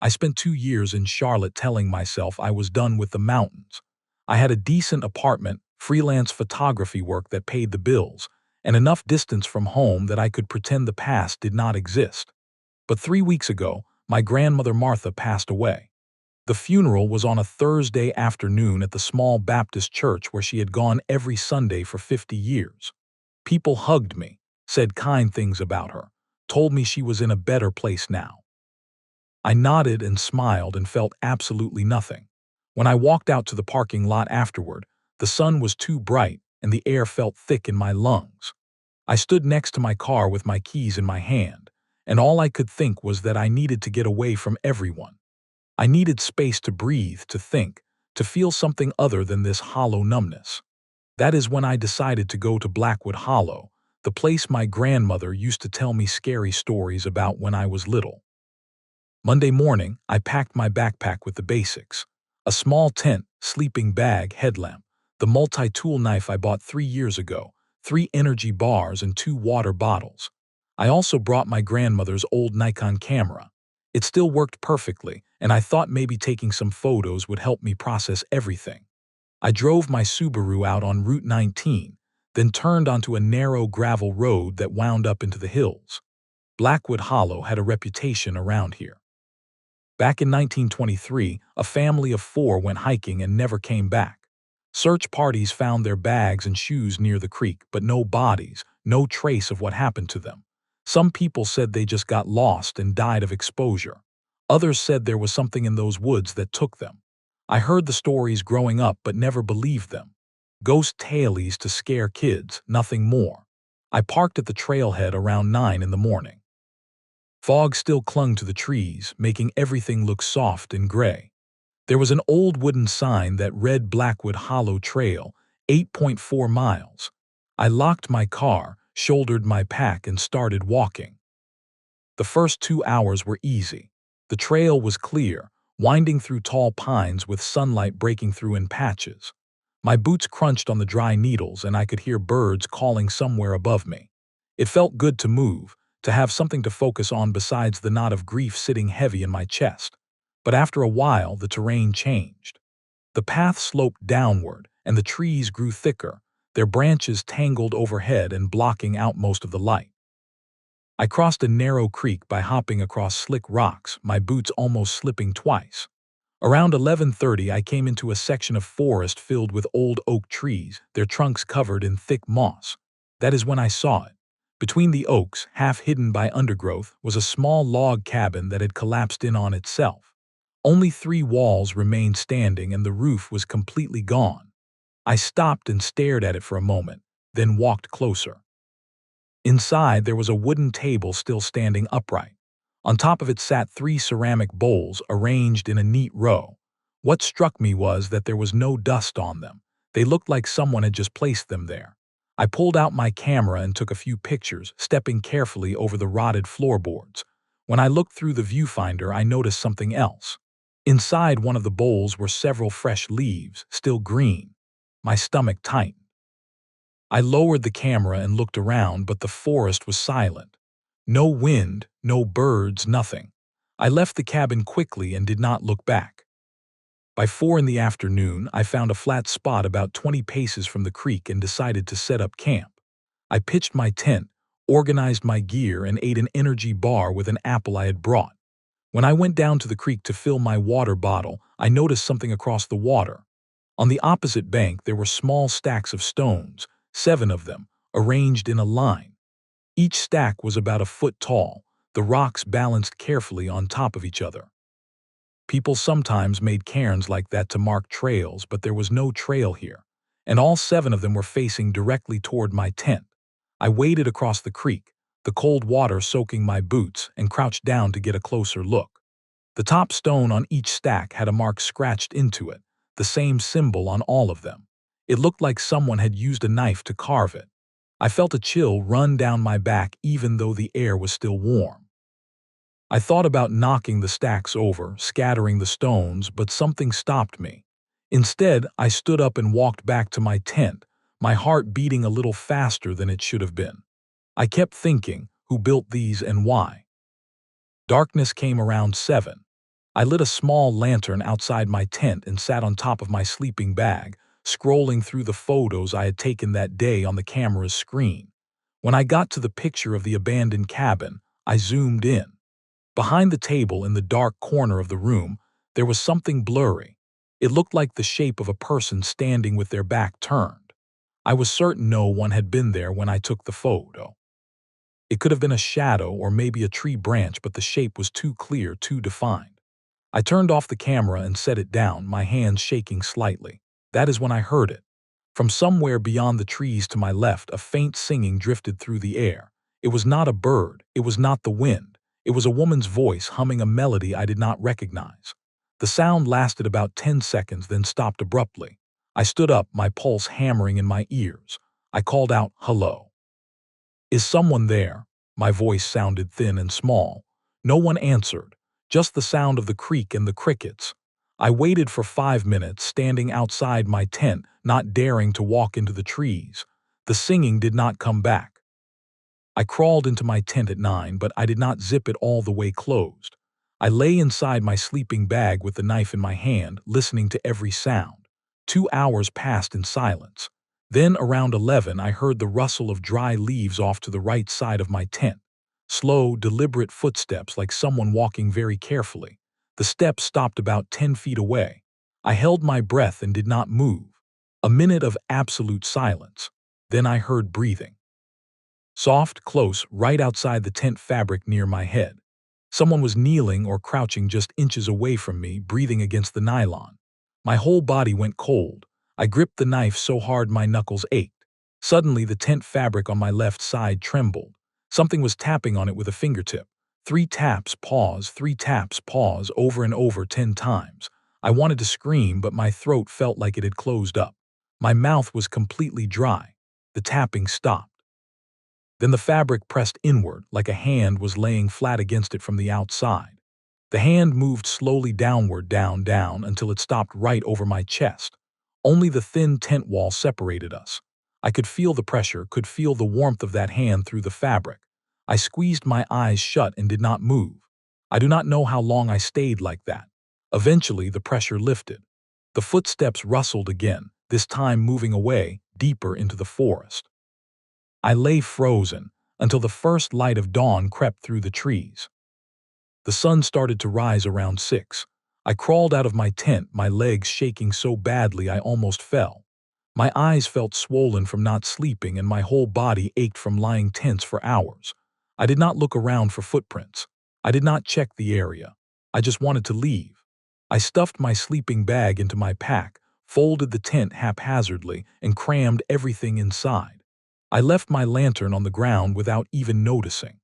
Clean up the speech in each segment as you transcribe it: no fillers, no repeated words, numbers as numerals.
I spent 2 years in Charlotte telling myself I was done with the mountains. I had a decent apartment, freelance photography work that paid the bills, and enough distance from home that I could pretend the past did not exist. But 3 weeks ago, my grandmother Martha passed away. The funeral was on a Thursday afternoon at the small Baptist church where she had gone every Sunday for 50 years. People hugged me, said kind things about her, told me she was in a better place now. I nodded and smiled and felt absolutely nothing. When I walked out to the parking lot afterward, the sun was too bright and the air felt thick in my lungs. I stood next to my car with my keys in my hand, and all I could think was that I needed to get away from everyone. I needed space to breathe, to think, to feel something other than this hollow numbness. That is when I decided to go to Blackwood Hollow, the place my grandmother used to tell me scary stories about when I was little. Monday morning, I packed my backpack with the basics: a small tent, sleeping bag, headlamp, the multi-tool knife I bought 3 years ago, 3 energy bars, and 2 water bottles. I also brought my grandmother's old Nikon camera. It still worked perfectly, and I thought maybe taking some photos would help me process everything. I drove my Subaru out on Route 19, then turned onto a narrow gravel road that wound up into the hills. Blackwood Hollow had a reputation around here. Back in 1923, a family of 4 went hiking and never came back. Search parties found their bags and shoes near the creek, but no bodies, no trace of what happened to them. Some people said they just got lost and died of exposure. Others said there was something in those woods that took them. I heard the stories growing up but never believed them. Ghost tales to scare kids, nothing more. I parked at the trailhead around 9 in the morning. Fog still clung to the trees, making everything look soft and gray. There was an old wooden sign that read Blackwood Hollow Trail, 8.4 miles. I locked my car, shouldered my pack, and started walking. The first 2 hours were easy. The trail was clear, winding through tall pines with sunlight breaking through in patches. My boots crunched on the dry needles and I could hear birds calling somewhere above me. It felt good to move, to have something to focus on besides the knot of grief sitting heavy in my chest. But after a while, the terrain changed. The path sloped downward, and the trees grew thicker, their branches tangled overhead and blocking out most of the light. I crossed a narrow creek by hopping across slick rocks, my boots almost slipping twice. Around 11:30, I came into a section of forest filled with old oak trees, their trunks covered in thick moss. That is when I saw it. Between the oaks, half hidden by undergrowth, was a small log cabin that had collapsed in on itself. Only 3 walls remained standing and the roof was completely gone. I stopped and stared at it for a moment, then walked closer. Inside, there was a wooden table still standing upright. On top of it sat 3 ceramic bowls arranged in a neat row. What struck me was that there was no dust on them. They looked like someone had just placed them there. I pulled out my camera and took a few pictures, stepping carefully over the rotted floorboards. When I looked through the viewfinder, I noticed something else. Inside one of the bowls were several fresh leaves, still green. My stomach tightened. I lowered the camera and looked around, but the forest was silent. No wind, no birds, nothing. I left the cabin quickly and did not look back. By 4 in the afternoon, I found a flat spot about 20 paces from the creek and decided to set up camp. I pitched my tent, organized my gear, and ate an energy bar with an apple I had brought. When I went down to the creek to fill my water bottle, I noticed something across the water. On the opposite bank, there were small stacks of stones, 7 of them, arranged in a line. Each stack was about a foot tall, the rocks balanced carefully on top of each other. People sometimes made cairns like that to mark trails, but there was no trail here, and all 7 of them were facing directly toward my tent. I waded across the creek, the cold water soaking my boots, and crouched down to get a closer look. The top stone on each stack had a mark scratched into it, the same symbol on all of them. It looked like someone had used a knife to carve it. I felt a chill run down my back even though the air was still warm. I thought about knocking the stacks over, scattering the stones, but something stopped me. Instead, I stood up and walked back to my tent, my heart beating a little faster than it should have been. I kept thinking, who built these and why? Darkness came around 7. I lit a small lantern outside my tent and sat on top of my sleeping bag, scrolling through the photos I had taken that day on the camera's screen. When I got to the picture of the abandoned cabin, I zoomed in. Behind the table in the dark corner of the room, there was something blurry. It looked like the shape of a person standing with their back turned. I was certain no one had been there when I took the photo. It could have been a shadow or maybe a tree branch, but the shape was too clear, too defined. I turned off the camera and set it down, my hands shaking slightly. That is when I heard it. From somewhere beyond the trees to my left, a faint singing drifted through the air. It was not a bird, it was not the wind. It was a woman's voice humming a melody I did not recognize. The sound lasted about 10 seconds, then stopped abruptly. I stood up, my pulse hammering in my ears. I called out, "Hello. Is someone there?" My voice sounded thin and small. No one answered, just the sound of the creek and the crickets. I waited for 5 minutes, standing outside my tent, not daring to walk into the trees. The singing did not come back. I crawled into my tent at 9, but I did not zip it all the way closed. I lay inside my sleeping bag with the knife in my hand, listening to every sound. 2 hours passed in silence. Then, around 11, I heard the rustle of dry leaves off to the right side of my tent. Slow, deliberate footsteps, like someone walking very carefully. The steps stopped about 10 feet away. I held my breath and did not move. A minute of absolute silence. Then I heard breathing. Soft, close, right outside the tent fabric near my head. Someone was kneeling or crouching just inches away from me, breathing against the nylon. My whole body went cold. I gripped the knife so hard my knuckles ached. Suddenly, the tent fabric on my left side trembled. Something was tapping on it with a fingertip. 3 taps, pause, 3 taps, pause, over and over 10 times. I wanted to scream, but my throat felt like it had closed up. My mouth was completely dry. The tapping stopped. Then the fabric pressed inward, like a hand was laying flat against it from the outside. The hand moved slowly downward, down, until it stopped right over my chest. Only the thin tent wall separated us. I could feel the pressure, could feel the warmth of that hand through the fabric. I squeezed my eyes shut and did not move. I do not know how long I stayed like that. Eventually, the pressure lifted. The footsteps rustled again, this time moving away, deeper into the forest. I lay frozen until the first light of dawn crept through the trees. The sun started to rise around 6. I crawled out of my tent, my legs shaking so badly I almost fell. My eyes felt swollen from not sleeping and my whole body ached from lying tense for hours. I did not look around for footprints. I did not check the area. I just wanted to leave. I stuffed my sleeping bag into my pack, folded the tent haphazardly, and crammed everything inside. I left my lantern on the ground without even noticing.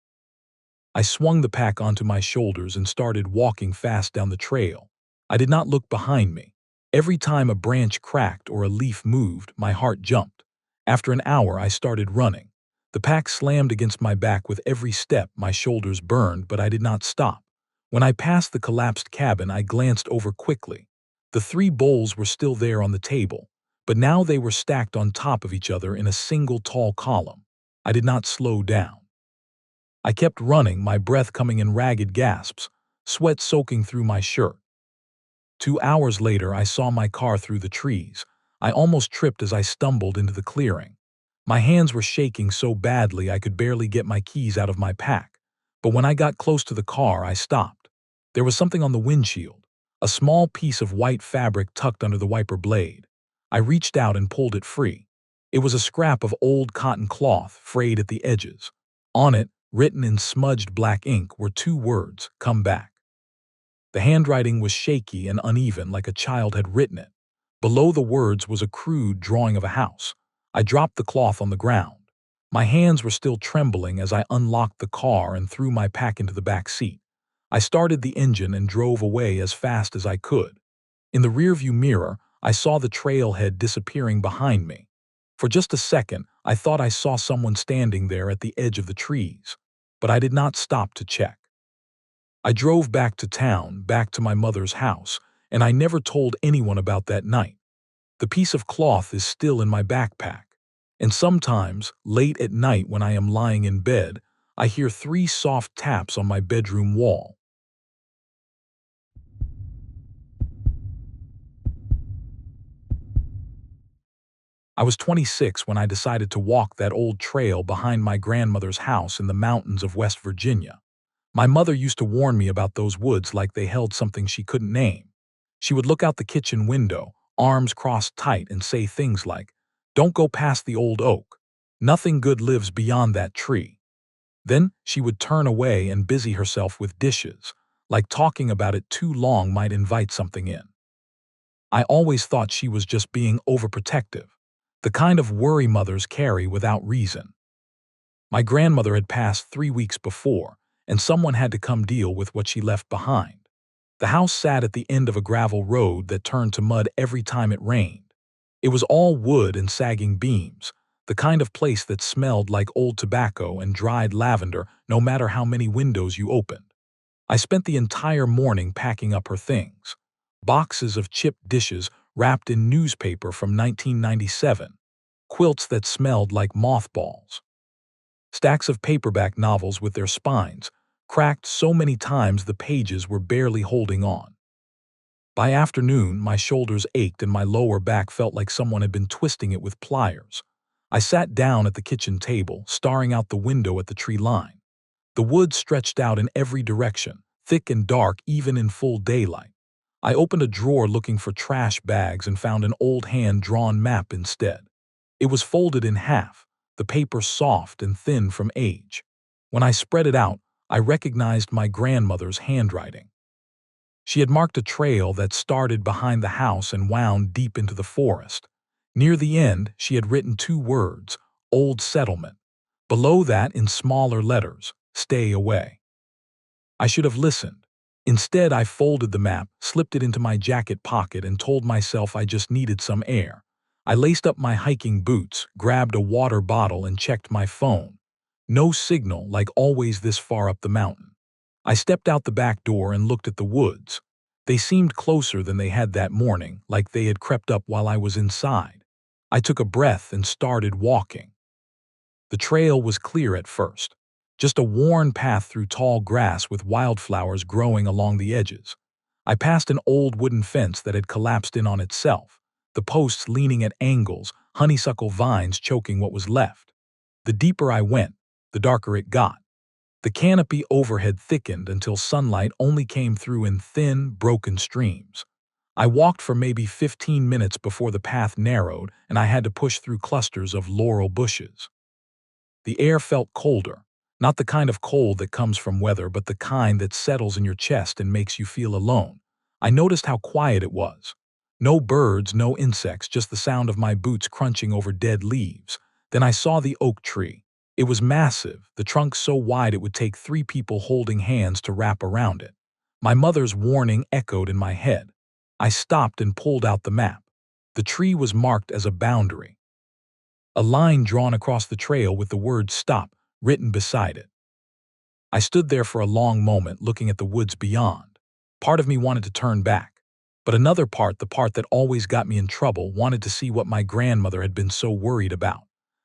I swung the pack onto my shoulders and started walking fast down the trail. I did not look behind me. Every time a branch cracked or a leaf moved, my heart jumped. After an hour, I started running. The pack slammed against my back with every step, my shoulders burned, but I did not stop. When I passed the collapsed cabin, I glanced over quickly. The 3 bowls were still there on the table, but now they were stacked on top of each other in a single tall column. I did not slow down. I kept running, my breath coming in ragged gasps, sweat soaking through my shirt. 2 hours later, I saw my car through the trees. I almost tripped as I stumbled into the clearing. My hands were shaking so badly I could barely get my keys out of my pack. But when I got close to the car, I stopped. There was something on the windshield, a small piece of white fabric tucked under the wiper blade. I reached out and pulled it free. It was a scrap of old cotton cloth, frayed at the edges. On it, written in smudged black ink, were 2 words, "Come back." The handwriting was shaky and uneven, like a child had written it. Below the words was a crude drawing of a house. I dropped the cloth on the ground. My hands were still trembling as I unlocked the car and threw my pack into the back seat. I started the engine and drove away as fast as I could. In the rearview mirror, I saw the trailhead disappearing behind me. For just a second, I thought I saw someone standing there at the edge of the trees, but I did not stop to check. I drove back to town, back to my mother's house, and I never told anyone about that night. The piece of cloth is still in my backpack, and sometimes, late at night when I am lying in bed, I hear 3 soft taps on my bedroom wall. I was 26 when I decided to walk that old trail behind my grandmother's house in the mountains of West Virginia. My mother used to warn me about those woods like they held something she couldn't name. She would look out the kitchen window, arms crossed tight, and say things like, "Don't go past the old oak. Nothing good lives beyond that tree." Then she would turn away and busy herself with dishes, like talking about it too long might invite something in. I always thought she was just being overprotective, the kind of worry mothers carry without reason. My grandmother had passed 3 weeks before, and someone had to come deal with what she left behind. The house sat at the end of a gravel road that turned to mud every time it rained. It was all wood and sagging beams, the kind of place that smelled like old tobacco and dried lavender no matter how many windows you opened. I spent the entire morning packing up her things. Boxes of chipped dishes wrapped in newspaper from 1997, quilts that smelled like mothballs, stacks of paperback novels with their spines, cracked so many times the pages were barely holding on. By afternoon, my shoulders ached and my lower back felt like someone had been twisting it with pliers. I sat down at the kitchen table, staring out the window at the tree line. The woods stretched out in every direction, thick and dark even in full daylight. I opened a drawer looking for trash bags and found an old hand-drawn map instead. It was folded in half, the paper soft and thin from age. When I spread it out, I recognized my grandmother's handwriting. She had marked a trail that started behind the house and wound deep into the forest. Near the end, she had written 2 words, "Old Settlement." Below that, in smaller letters, "Stay away." I should have listened. Instead, I folded the map, slipped it into my jacket pocket, and told myself I just needed some air. I laced up my hiking boots, grabbed a water bottle, and checked my phone. No signal, like always this far up the mountain. I stepped out the back door and looked at the woods. They seemed closer than they had that morning, like they had crept up while I was inside. I took a breath and started walking. The trail was clear at first, just a worn path through tall grass with wildflowers growing along the edges. I passed an old wooden fence that had collapsed in on itself, the posts leaning at angles, honeysuckle vines choking what was left. The deeper I went, the darker it got. The canopy overhead thickened until sunlight only came through in thin, broken streams. I walked for maybe 15 minutes before the path narrowed and I had to push through clusters of laurel bushes. The air felt colder, not the kind of cold that comes from weather, but the kind that settles in your chest and makes you feel alone. I noticed how quiet it was. No birds, no insects, just the sound of my boots crunching over dead leaves. Then I saw the oak tree. It was massive, the trunk so wide it would take 3 people holding hands to wrap around it. My mother's warning echoed in my head. I stopped and pulled out the map. The tree was marked as a boundary. A line drawn across the trail with the word "Stop" written beside it. I stood there for a long moment looking at the woods beyond. Part of me wanted to turn back, but another part, the part that always got me in trouble, wanted to see what my grandmother had been so worried about.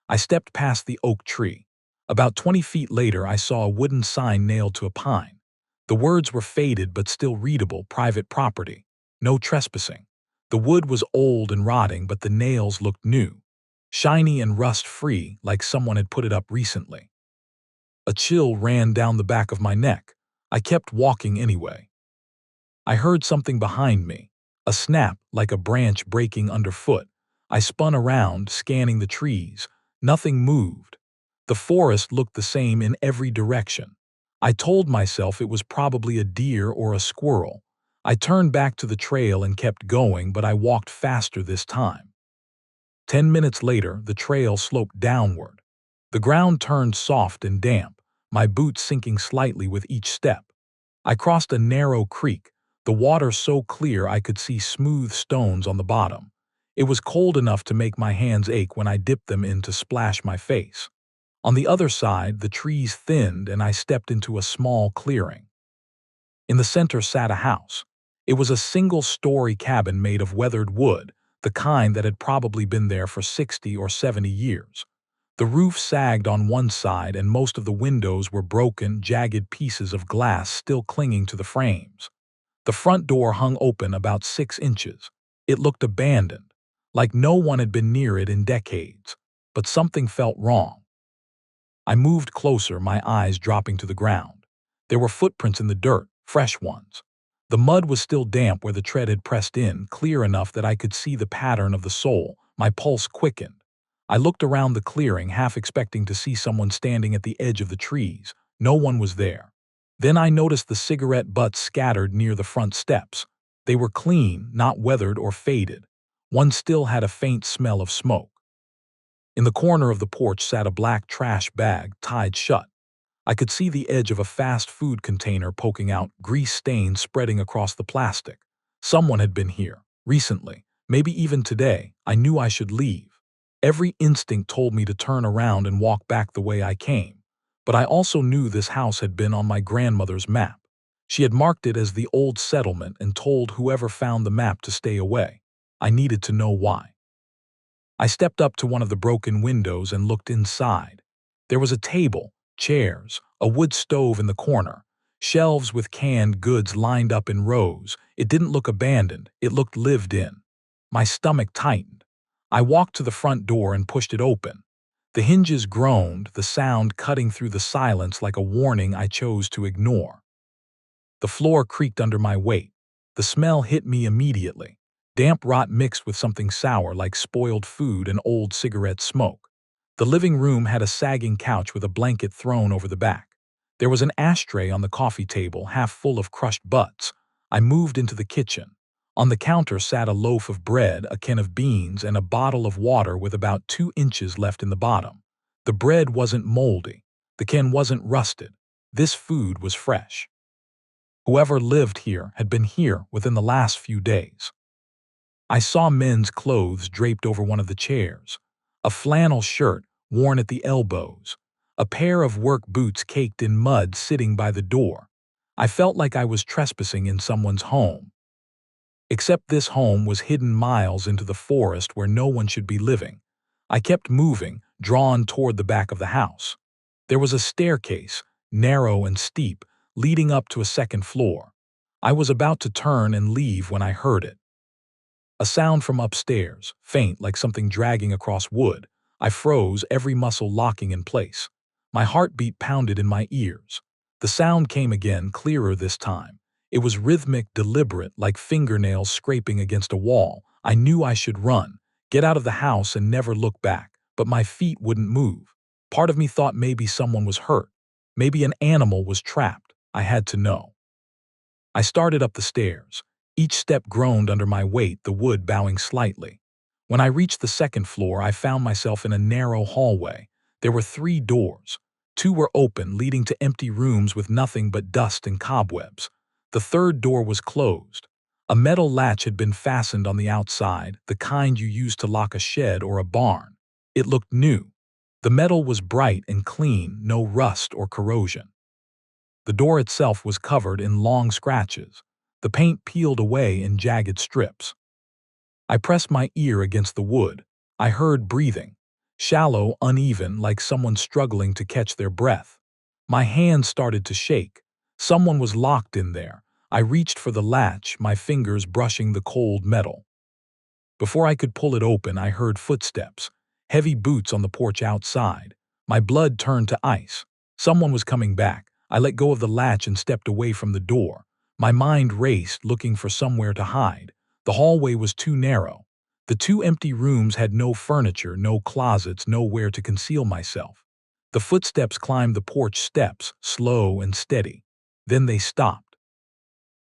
I stepped past the oak tree. About 20 feet later, I saw a wooden sign nailed to a pine. The words were faded but still readable: "Private property. No trespassing." The wood was old and rotting, but the nails looked new, shiny and rust-free, like someone had put it up recently. A chill ran down the back of my neck. I kept walking anyway. I heard something behind me, a snap like a branch breaking underfoot. I spun around, scanning the trees. Nothing moved. The forest looked the same in every direction. I told myself it was probably a deer or a squirrel. I turned back to the trail and kept going, but I walked faster this time. 10 minutes later, the trail sloped downward. The ground turned soft and damp, my boots sinking slightly with each step. I crossed a narrow creek, the water so clear I could see smooth stones on the bottom. It was cold enough to make my hands ache when I dipped them in to splash my face. On the other side, the trees thinned and I stepped into a small clearing. In the center sat a house. It was a single-story cabin made of weathered wood, the kind that had probably been there for 60 or 70 years. The roof sagged on one side and most of the windows were broken, jagged pieces of glass still clinging to the frames. The front door hung open about 6 inches. It looked abandoned, like no one had been near it in decades. But something felt wrong. I moved closer, my eyes dropping to the ground. There were footprints in the dirt, fresh ones. The mud was still damp where the tread had pressed in, clear enough that I could see the pattern of the sole. My pulse quickened. I looked around the clearing, half expecting to see someone standing at the edge of the trees. No one was there. Then I noticed the cigarette butts scattered near the front steps. They were clean, not weathered or faded. One still had a faint smell of smoke. In the corner of the porch sat a black trash bag, tied shut. I could see the edge of a fast food container poking out, grease stains spreading across the plastic. Someone had been here, recently, maybe even today. I knew I should leave. Every instinct told me to turn around and walk back the way I came. But I also knew this house had been on my grandmother's map. She had marked it as the old settlement and told whoever found the map to stay away. I needed to know why. I stepped up to one of the broken windows and looked inside. There was a table, chairs, a wood stove in the corner, shelves with canned goods lined up in rows. It didn't look abandoned, it looked lived in. My stomach tightened. I walked to the front door and pushed it open. The hinges groaned, the sound cutting through the silence like a warning I chose to ignore. The floor creaked under my weight. The smell hit me immediately. Damp rot mixed with something sour like spoiled food and old cigarette smoke. The living room had a sagging couch with a blanket thrown over the back. There was an ashtray on the coffee table, half full of crushed butts. I moved into the kitchen. On the counter sat a loaf of bread, a can of beans, and a bottle of water with about 2 inches left in the bottom. The bread wasn't moldy. The can wasn't rusted. This food was fresh. Whoever lived here had been here within the last few days. I saw men's clothes draped over one of the chairs, a flannel shirt worn at the elbows, a pair of work boots caked in mud sitting by the door. I felt like I was trespassing in someone's home. Except this home was hidden miles into the forest where no one should be living. I kept moving, drawn toward the back of the house. There was a staircase, narrow and steep, leading up to a second floor. I was about to turn and leave when I heard it. A sound from upstairs, faint like something dragging across wood. I froze, every muscle locking in place. My heartbeat pounded in my ears. The sound came again, clearer this time. It was rhythmic, deliberate, like fingernails scraping against a wall. I knew I should run, get out of the house and never look back, but my feet wouldn't move. Part of me thought maybe someone was hurt. Maybe an animal was trapped. I had to know. I started up the stairs. Each step groaned under my weight, the wood bowing slightly. When I reached the second floor, I found myself in a narrow hallway. There were 3 doors. 2 were open, leading to empty rooms with nothing but dust and cobwebs. The third door was closed. A metal latch had been fastened on the outside, the kind you use to lock a shed or a barn. It looked new. The metal was bright and clean, no rust or corrosion. The door itself was covered in long scratches. The paint peeled away in jagged strips. I pressed my ear against the wood. I heard breathing, shallow, uneven, like someone struggling to catch their breath. My hands started to shake. Someone was locked in there. I reached for the latch, my fingers brushing the cold metal. Before I could pull it open, I heard footsteps, heavy boots on the porch outside. My blood turned to ice. Someone was coming back. I let go of the latch and stepped away from the door. My mind raced, looking for somewhere to hide. The hallway was too narrow. The 2 empty rooms had no furniture, no closets, nowhere to conceal myself. The footsteps climbed the porch steps, slow and steady. Then they stopped.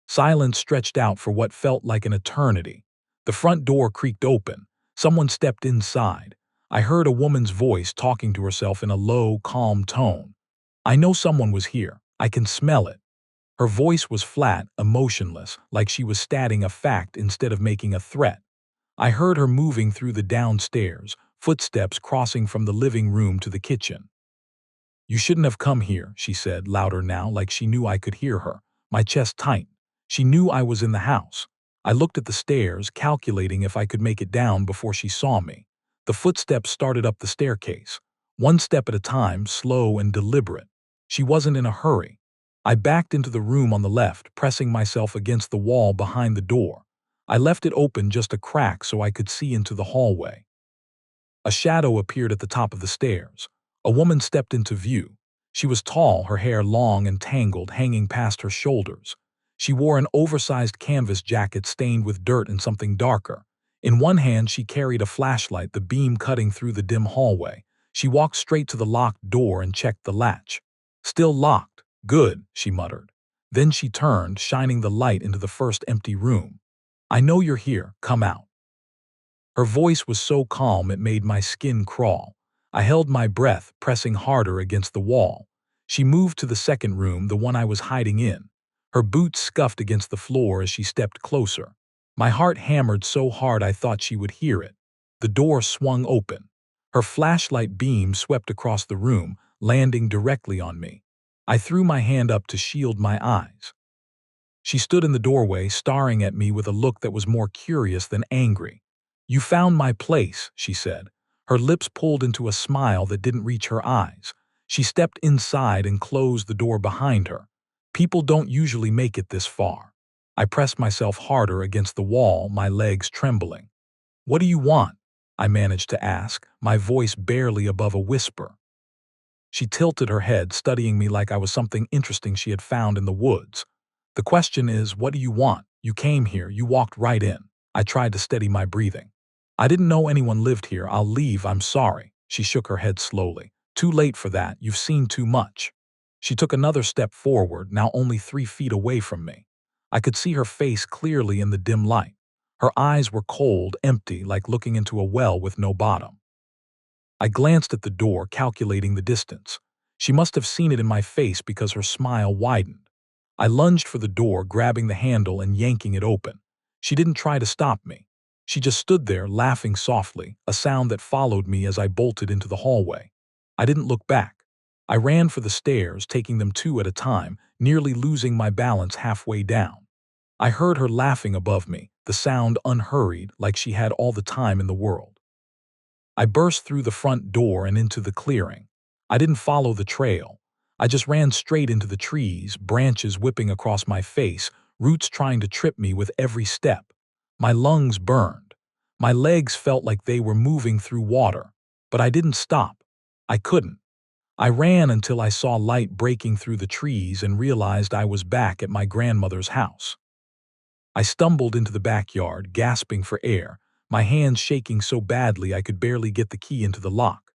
Silence stretched out for what felt like an eternity. The front door creaked open. Someone stepped inside. I heard a woman's voice talking to herself in a low, calm tone. I know someone was here. I can smell it. Her voice was flat, emotionless, like she was stating a fact instead of making a threat. I heard her moving through the downstairs, footsteps crossing from the living room to the kitchen. "You shouldn't have come here," she said, louder now, like she knew I could hear her. My chest tightened. She knew I was in the house. I looked at the stairs, calculating if I could make it down before she saw me. The footsteps started up the staircase, one step at a time, slow and deliberate. She wasn't in a hurry. I backed into the room on the left, pressing myself against the wall behind the door. I left it open just a crack so I could see into the hallway. A shadow appeared at the top of the stairs. A woman stepped into view. She was tall, her hair long and tangled, hanging past her shoulders. She wore an oversized canvas jacket stained with dirt and something darker. In one hand, she carried a flashlight, the beam cutting through the dim hallway. She walked straight to the locked door and checked the latch. Still locked. Good, she muttered. Then she turned, shining the light into the first empty room. I know you're here. Come out. Her voice was so calm it made my skin crawl. I held my breath, pressing harder against the wall. She moved to the second room, the one I was hiding in. Her boots scuffed against the floor as she stepped closer. My heart hammered so hard I thought she would hear it. The door swung open. Her flashlight beam swept across the room, landing directly on me. I threw my hand up to shield my eyes. She stood in the doorway, staring at me with a look that was more curious than angry. "You found my place," she said. Her lips pulled into a smile that didn't reach her eyes. She stepped inside and closed the door behind her. People don't usually make it this far. I pressed myself harder against the wall, my legs trembling. "What do you want?" I managed to ask, my voice barely above a whisper. She tilted her head, studying me like I was something interesting she had found in the woods. "The question is, what do you want? You came here, you walked right in." I tried to steady my breathing. "I didn't know anyone lived here. I'll leave, I'm sorry." She shook her head slowly. "Too late for that, you've seen too much." She took another step forward, now only 3 feet away from me. I could see her face clearly in the dim light. Her eyes were cold, empty, like looking into a well with no bottom. I glanced at the door, calculating the distance. She must have seen it in my face because her smile widened. I lunged for the door, grabbing the handle and yanking it open. She didn't try to stop me. She just stood there, laughing softly, a sound that followed me as I bolted into the hallway. I didn't look back. I ran for the stairs, taking them 2 at a time, nearly losing my balance halfway down. I heard her laughing above me, the sound unhurried, like she had all the time in the world. I burst through the front door and into the clearing. I didn't follow the trail. I just ran straight into the trees, branches whipping across my face, roots trying to trip me with every step. My lungs burned. My legs felt like they were moving through water. But I didn't stop. I couldn't. I ran until I saw light breaking through the trees and realized I was back at my grandmother's house. I stumbled into the backyard, gasping for air, my hands shaking so badly I could barely get the key into the lock.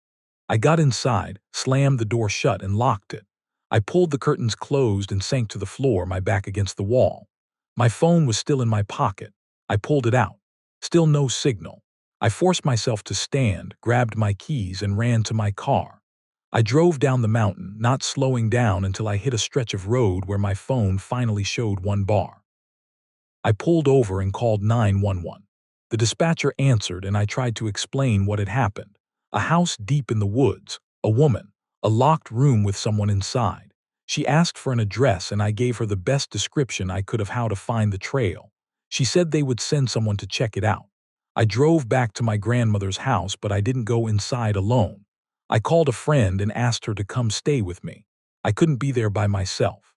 I got inside, slammed the door shut and locked it. I pulled the curtains closed and sank to the floor, my back against the wall. My phone was still in my pocket. I pulled it out. Still no signal. I forced myself to stand, grabbed my keys and ran to my car. I drove down the mountain, not slowing down until I hit a stretch of road where my phone finally showed one bar. I pulled over and called 911. The dispatcher answered and I tried to explain what had happened. A house deep in the woods, a woman, a locked room with someone inside. She asked for an address and I gave her the best description I could of how to find the trail. She said they would send someone to check it out. I drove back to my grandmother's house, but I didn't go inside alone. I called a friend and asked her to come stay with me. I couldn't be there by myself.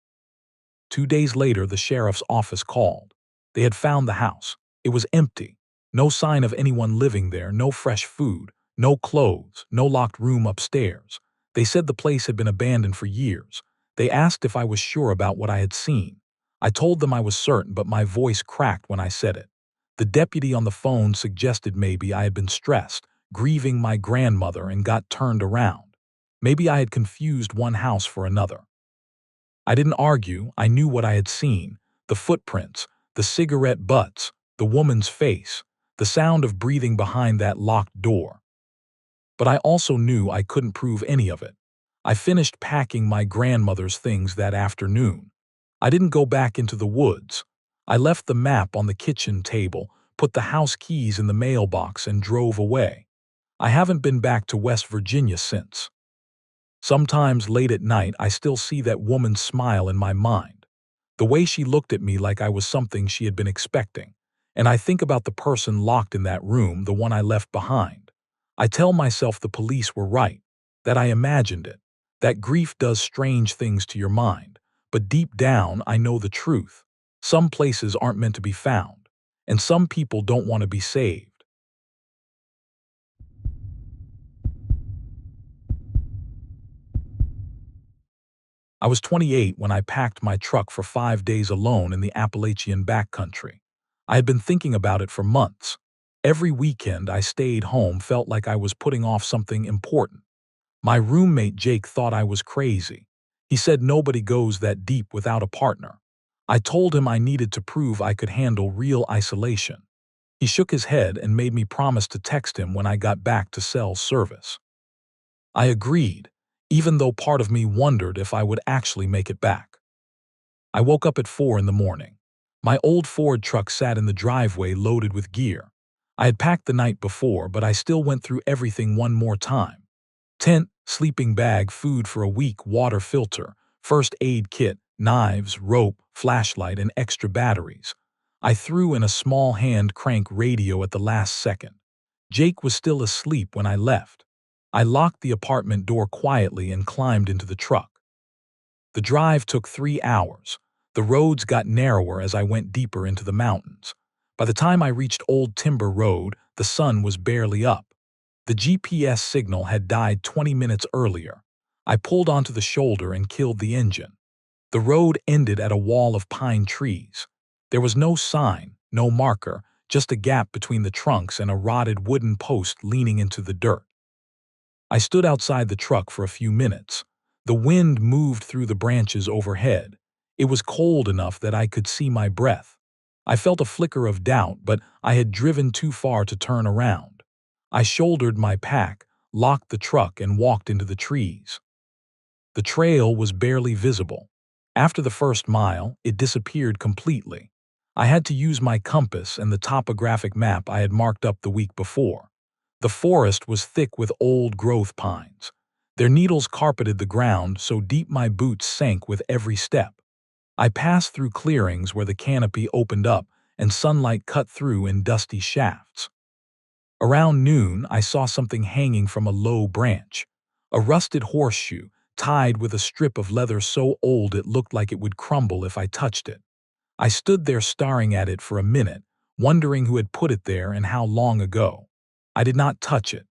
2 days later, the sheriff's office called. They had found the house. It was empty. No sign of anyone living there, no fresh food, no clothes, no locked room upstairs. They said the place had been abandoned for years. They asked if I was sure about what I had seen. I told them I was certain, but my voice cracked when I said it. The deputy on the phone suggested maybe I had been stressed, grieving my grandmother, and got turned around. Maybe I had confused one house for another. I didn't argue. I knew what I had seen. The footprints, the cigarette butts, the woman's face, the sound of breathing behind that locked door. But I also knew I couldn't prove any of it. I finished packing my grandmother's things that afternoon. I didn't go back into the woods. I left the map on the kitchen table, put the house keys in the mailbox, and drove away. I haven't been back to West Virginia since. Sometimes late at night, I still see that woman's smile in my mind. The way she looked at me like I was something she had been expecting. And I think about the person locked in that room, the one I left behind. I tell myself the police were right, that I imagined it, that grief does strange things to your mind. But deep down, I know the truth. Some places aren't meant to be found. and some people don't want to be saved. I was 28 when I packed my truck for 5 days alone in the Appalachian backcountry. I had been thinking about it for months. Every weekend I stayed home felt like I was putting off something important. My roommate Jake thought I was crazy. He said nobody goes that deep without a partner. I told him I needed to prove I could handle real isolation. He shook his head and made me promise to text him when I got back to cell service. I agreed, even though part of me wondered if I would actually make it back. I woke up at 4 in the morning. My old Ford truck sat in the driveway loaded with gear. I had packed the night before, but I still went through everything one more time. Tent, sleeping bag, food for a week, water filter, first aid kit, knives, rope, flashlight, and extra batteries. I threw in a small hand crank radio at the last second. Jake was still asleep when I left. I locked the apartment door quietly and climbed into the truck. The drive took 3 hours. The roads got narrower as I went deeper into the mountains. By the time I reached Old Timber Road, the sun was barely up. The GPS signal had died 20 minutes earlier. I pulled onto the shoulder and killed the engine. The road ended at a wall of pine trees. There was no sign, no marker, just a gap between the trunks and a rotted wooden post leaning into the dirt. I stood outside the truck for a few minutes. The wind moved through the branches overhead. It was cold enough that I could see my breath. I felt a flicker of doubt, but I had driven too far to turn around. I shouldered my pack, locked the truck, and walked into the trees. The trail was barely visible. After the first mile, it disappeared completely. I had to use my compass and the topographic map I had marked up the week before. The forest was thick with old-growth pines. Their needles carpeted the ground so deep my boots sank with every step. I passed through clearings where the canopy opened up and sunlight cut through in dusty shafts. Around noon, I saw something hanging from a low branch. A rusted horseshoe, tied with a strip of leather so old it looked like it would crumble if I touched it. I stood there staring at it for a minute, wondering who had put it there and how long ago. I did not touch it.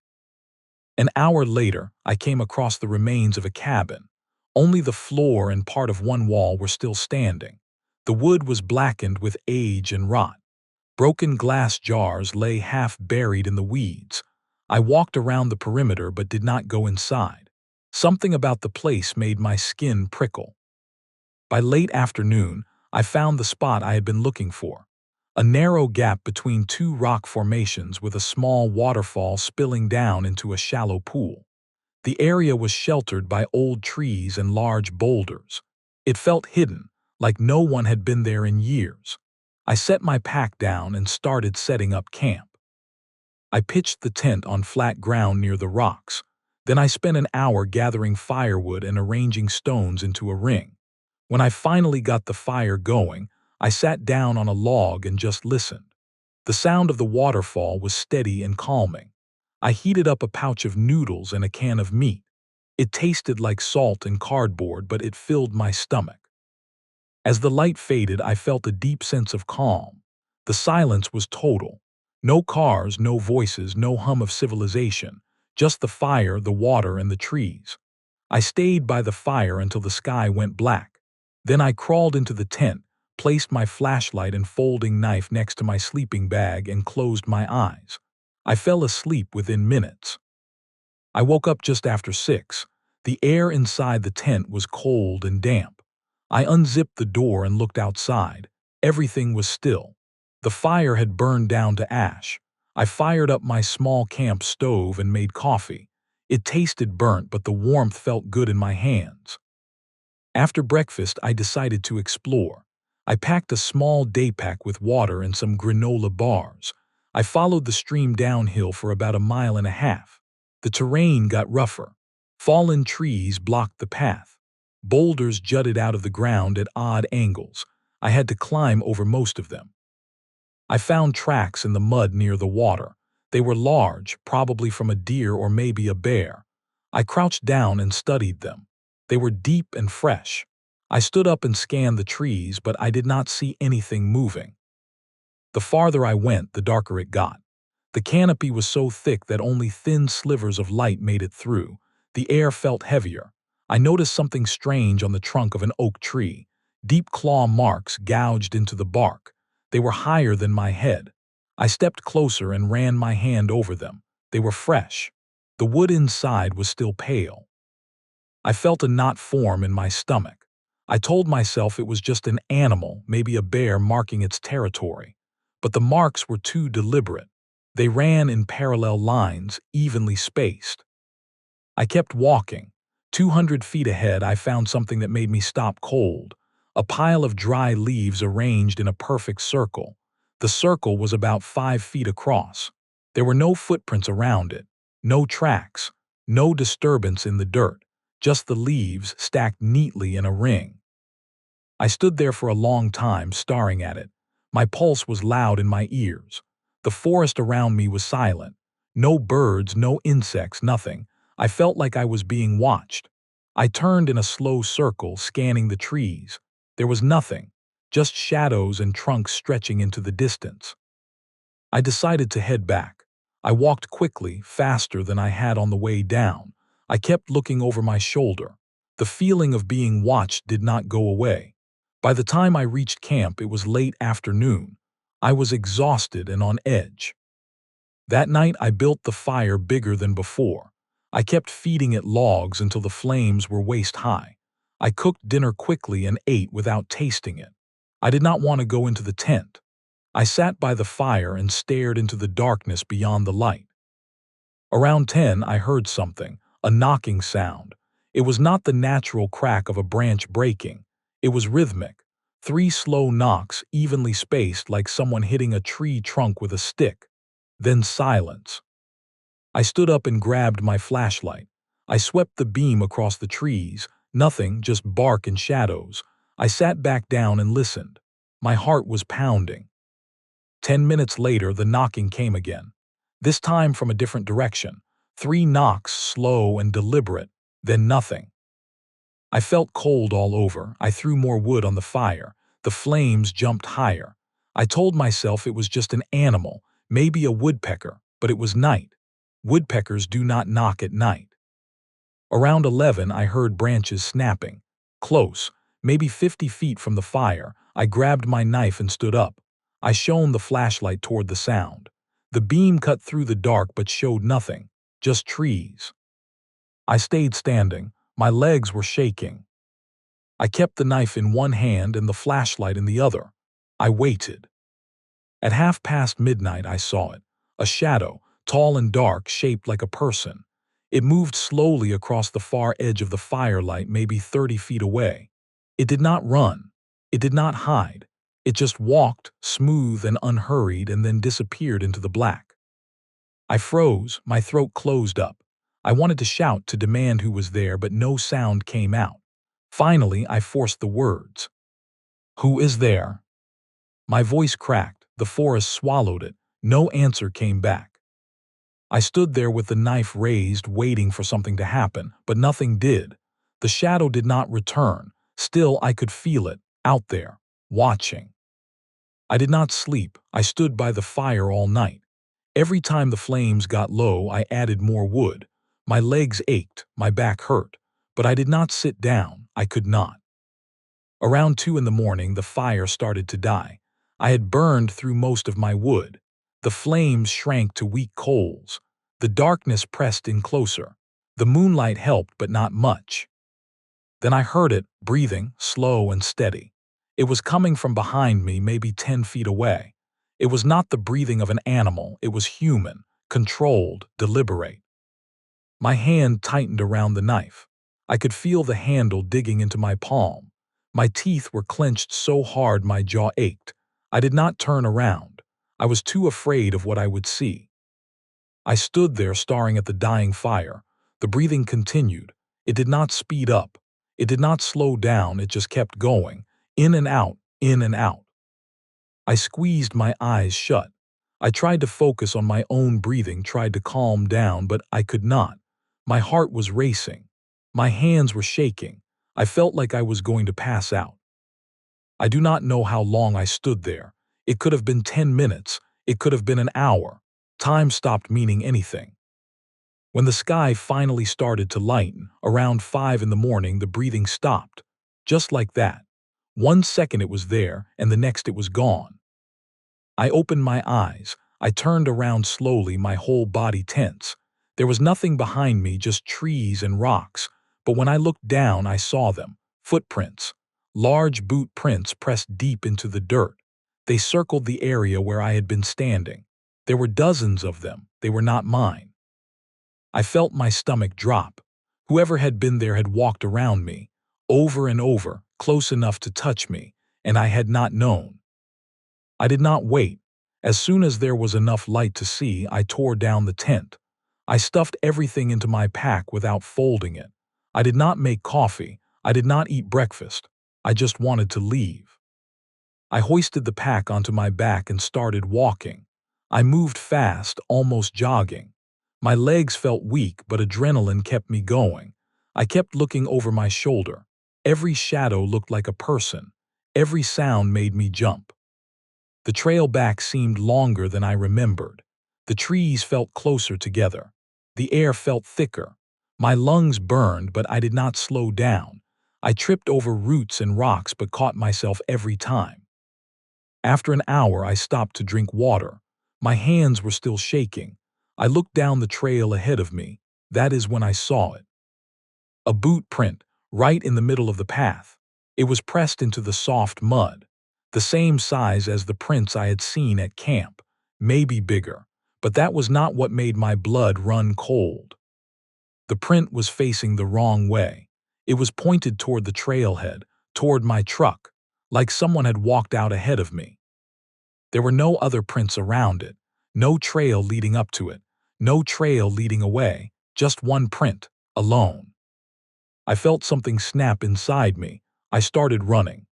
An hour later, I came across the remains of a cabin. Only the floor and part of one wall were still standing. The wood was blackened with age and rot. Broken glass jars lay half buried in the weeds. I walked around the perimeter but did not go inside. Something about the place made my skin prickle. By late afternoon, I found the spot I had been looking for. A narrow gap between two rock formations with a small waterfall spilling down into a shallow pool. The area was sheltered by old trees and large boulders. It felt hidden, like no one had been there in years. I set my pack down and started setting up camp. I pitched the tent on flat ground near the rocks. Then I spent an hour gathering firewood and arranging stones into a ring. When I finally got the fire going, I sat down on a log and just listened. The sound of the waterfall was steady and calming. I heated up a pouch of noodles and a can of meat. It tasted like salt and cardboard, but it filled my stomach. As the light faded, I felt a deep sense of calm. The silence was total. No cars, no voices, no hum of civilization. Just the fire, the water, and the trees. I stayed by the fire until the sky went black. Then I crawled into the tent, placed my flashlight and folding knife next to my sleeping bag, and closed my eyes. I fell asleep within minutes. I woke up just after 6. The air inside the tent was cold and damp. I unzipped the door and looked outside. Everything was still. The fire had burned down to ash. I fired up my small camp stove and made coffee. It tasted burnt, but the warmth felt good in my hands. After breakfast, I decided to explore. I packed a small day pack with water and some granola bars. I followed the stream downhill for about 1.5 miles. The terrain got rougher. Fallen trees blocked the path. Boulders jutted out of the ground at odd angles. I had to climb over most of them. I found tracks in the mud near the water. They were large, probably from a deer or maybe a bear. I crouched down and studied them. They were deep and fresh. I stood up and scanned the trees, but I did not see anything moving. The farther I went, the darker it got. The canopy was so thick that only thin slivers of light made it through. The air felt heavier. I noticed something strange on the trunk of an oak tree. Deep claw marks gouged into the bark. They were higher than my head. I stepped closer and ran my hand over them. They were fresh. The wood inside was still pale. I felt a knot form in my stomach. I told myself it was just an animal, maybe a bear marking its territory. But the marks were too deliberate. They ran in parallel lines, evenly spaced. I kept walking. 200 feet ahead, I found something that made me stop cold. A pile of dry leaves arranged in a perfect circle. The circle was about 5 feet across. There were no footprints around it, no tracks, no disturbance in the dirt, just the leaves stacked neatly in a ring. I stood there for a long time, staring at it. My pulse was loud in my ears. The forest around me was silent. No birds, no insects, nothing. I felt like I was being watched. I turned in a slow circle, scanning the trees. There was nothing, just shadows and trunks stretching into the distance. I decided to head back. I walked quickly, faster than I had on the way down. I kept looking over my shoulder. The feeling of being watched did not go away. By the time I reached camp, it was late afternoon. I was exhausted and on edge. That night, I built the fire bigger than before. I kept feeding it logs until the flames were waist-high. I cooked dinner quickly and ate without tasting it. I did not want to go into the tent. I sat by the fire and stared into the darkness beyond the light. Around 10, I heard something, a knocking sound. It was not the natural crack of a branch breaking. It was rhythmic. 3 slow knocks, evenly spaced like someone hitting a tree trunk with a stick. Then silence. I stood up and grabbed my flashlight. I swept the beam across the trees. Nothing, just bark and shadows. I sat back down and listened. My heart was pounding. 10 minutes later, the knocking came again. This time from a different direction. 3 knocks, slow and deliberate, then nothing. I felt cold all over. I threw more wood on the fire. The flames jumped higher. I told myself it was just an animal, maybe a woodpecker, but it was night. Woodpeckers do not knock at night. Around 11, I heard branches snapping. Close, maybe 50 feet from the fire, I grabbed my knife and stood up. I shone the flashlight toward the sound. The beam cut through the dark but showed nothing, just trees. I stayed standing. My legs were shaking. I kept the knife in one hand and the flashlight in the other. I waited. At midnight, I saw it. A shadow, tall and dark, shaped like a person. It moved slowly across the far edge of the firelight, maybe 30 feet away. It did not run. It did not hide. It just walked, smooth and unhurried, and then disappeared into the black. I froze, my throat closed up. I wanted to shout to demand who was there, but no sound came out. Finally, I forced the words. "Who is there?" My voice cracked. The forest swallowed it. No answer came back. I stood there with the knife raised, waiting for something to happen, but nothing did. The shadow did not return. Still, I could feel it, out there, watching. I did not sleep. I stood by the fire all night. Every time the flames got low, I added more wood. My legs ached, my back hurt, but I did not sit down. I could not. Around 2 in the morning, the fire started to die. I had burned through most of my wood. The flames shrank to weak coals. The darkness pressed in closer. The moonlight helped, but not much. Then I heard it, breathing, slow and steady. It was coming from behind me, maybe 10 feet away. It was not the breathing of an animal. It was human, controlled, deliberate. My hand tightened around the knife. I could feel the handle digging into my palm. My teeth were clenched so hard my jaw ached. I did not turn around. I was too afraid of what I would see. I stood there staring at the dying fire. The breathing continued. It did not speed up. It did not slow down. It just kept going, in and out, in and out. I squeezed my eyes shut. I tried to focus on my own breathing, tried to calm down, but I could not. My heart was racing. My hands were shaking. I felt like I was going to pass out. I do not know how long I stood there. It could have been 10 minutes. It could have been an hour. Time stopped meaning anything. When the sky finally started to lighten, around 5 in the morning, the breathing stopped. Just like that. 1 second it was there, and the next it was gone. I opened my eyes. I turned around slowly, my whole body tense. There was nothing behind me, just trees and rocks. But when I looked down, I saw them. Footprints. Large boot prints pressed deep into the dirt. They circled the area where I had been standing. There were dozens of them. They were not mine. I felt my stomach drop. Whoever had been there had walked around me, over and over, close enough to touch me, and I had not known. I did not wait. As soon as there was enough light to see, I tore down the tent. I stuffed everything into my pack without folding it. I did not make coffee. I did not eat breakfast. I just wanted to leave. I hoisted the pack onto my back and started walking. I moved fast, almost jogging. My legs felt weak, but adrenaline kept me going. I kept looking over my shoulder. Every shadow looked like a person. Every sound made me jump. The trail back seemed longer than I remembered. The trees felt closer together. The air felt thicker. My lungs burned, but I did not slow down. I tripped over roots and rocks but caught myself every time. After an hour, I stopped to drink water. My hands were still shaking. I looked down the trail ahead of me. That is when I saw it. A boot print, right in the middle of the path. It was pressed into the soft mud. The same size as the prints I had seen at camp, maybe bigger, but that was not what made my blood run cold. The print was facing the wrong way. It was pointed toward the trailhead, toward my truck, like someone had walked out ahead of me. There were no other prints around it, no trail leading up to it, no trail leading away, just one print, alone. I felt something snap inside me. I started running.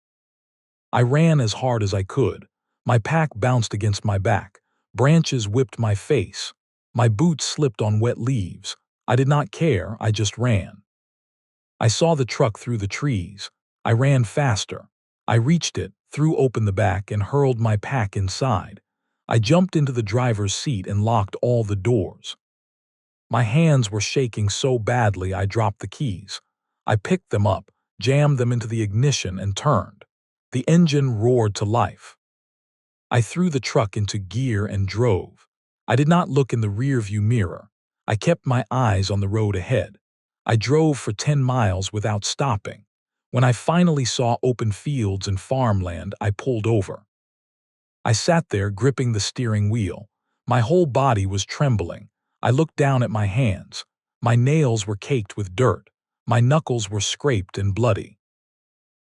I ran as hard as I could. My pack bounced against my back. Branches whipped my face. My boots slipped on wet leaves. I did not care, I just ran. I saw the truck through the trees. I ran faster. I reached it, threw open the back, and hurled my pack inside. I jumped into the driver's seat and locked all the doors. My hands were shaking so badly I dropped the keys. I picked them up, jammed them into the ignition, and turned. The engine roared to life. I threw the truck into gear and drove. I did not look in the rearview mirror. I kept my eyes on the road ahead. I drove for 10 miles without stopping. When I finally saw open fields and farmland, I pulled over. I sat there gripping the steering wheel. My whole body was trembling. I looked down at my hands. My nails were caked with dirt. My knuckles were scraped and bloody.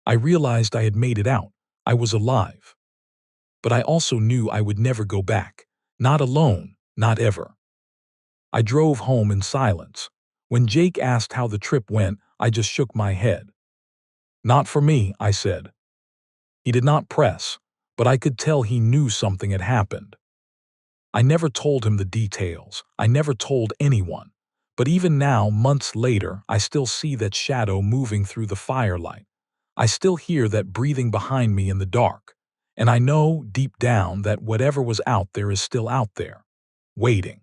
I realized I had made it out. I was alive. But I also knew I would never go back. Not alone, not ever. I drove home in silence. When Jake asked how the trip went, I just shook my head. Not for me, I said. He did not press, but I could tell he knew something had happened. I never told him the details. I never told anyone. But even now, months later, I still see that shadow moving through the firelight. I still hear that breathing behind me in the dark. And I know, deep down, that whatever was out there is still out there, waiting.